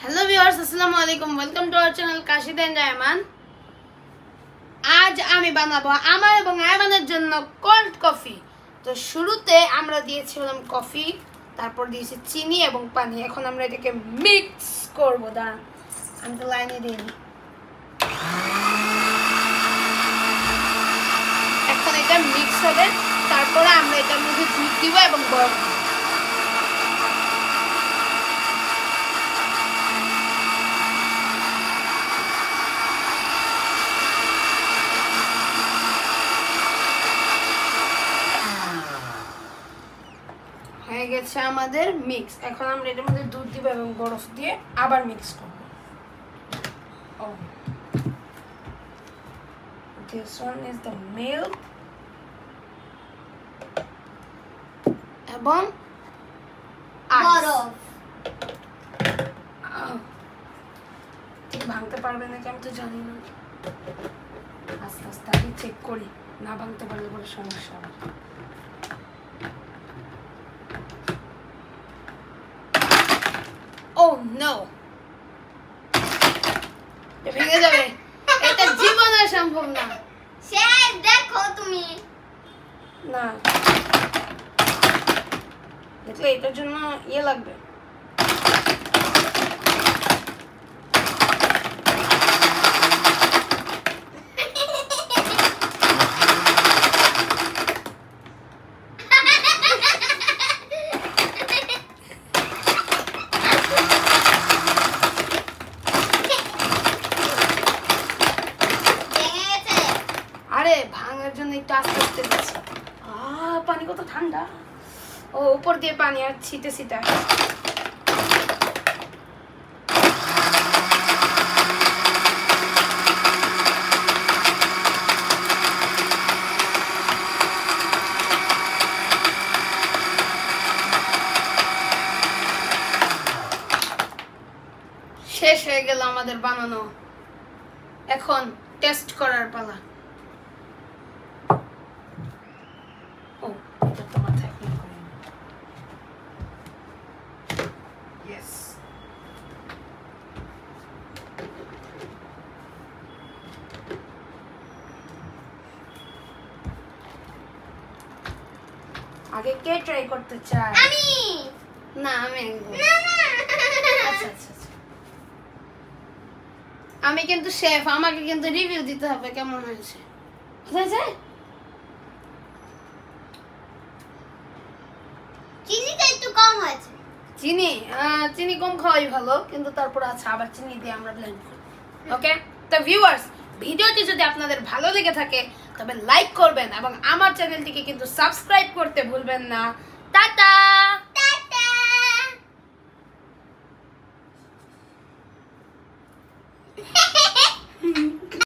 Hello viewers अस्सलामु आलैकुम welcome to our channel Kashid and Ayman. आज আমি বানাবো আমার এবং আয়মানের জন্য কোল্ড কফি। তো শুরুতে আমরা দিয়েছিলাম কফি, তারপর দিয়েছি চিনি এবং পানি। এখন আমরা এটাকে মিক্স করব। দাঁড়ান আমি তো লাইনে দিইনি। এখন এটা মিক্স হবে, তারপরে আমরা এটার মধ্যে দুধ দিব এবং বরফ দিব। হয়ে গেছে আমাদের মিক্স। এখন আমরা এটার মধ্যে দুধ দিব এবং বরফ দিয়ে আবার মিক্স করব। This one is the milk এবং বরফ। ঠিক ভাঙতে পারবে নাকি আমি তো জানি না, আস্তে আস্তে আগে চেক করি, না ভাঙতে পারলে বড় সমস্যা হবে। Oh no! ভেঙে যাবে, এটা জীবনে সম্ভব না। শেফ দেখো তুমি না দেখলে এটার জন্য ইয়ে লাগবে। ভাঙার জন্য একটু আস্তে আস্তে দিচ্ছি। পানি কত ঠান্ডা! ও উপর দিয়ে পানি আর ছিটে ছিটা। শেষ হয়ে গেল আমাদের বানানো। এখন টেস্ট করার পালা। আগে কে ট্রাই করতে চায়? আমি না আমি আচ্ছা আচ্ছা আমি কিন্তু শেফ, আমাকে কিন্তু রিভিউ দিতে হবে কেমন হয়েছে। কোথায় যায়? চিনিটা একটু কম হয়েছে। চিনি কম খাওয়াই ভালো, কিন্তু তারপর আচ্ছা আবার চিনি দিয়ে আমরা ব্লেন্ড করি। ওকে, তো ভিউয়ার্স, ভিডিওটি যদি আপনাদের ভালো লেগে থাকে তবে লাইক করবেন এবং আমার চ্যানেলটিকে কিন্তু সাবস্ক্রাইব করতে ভুলবেন না। টাটা।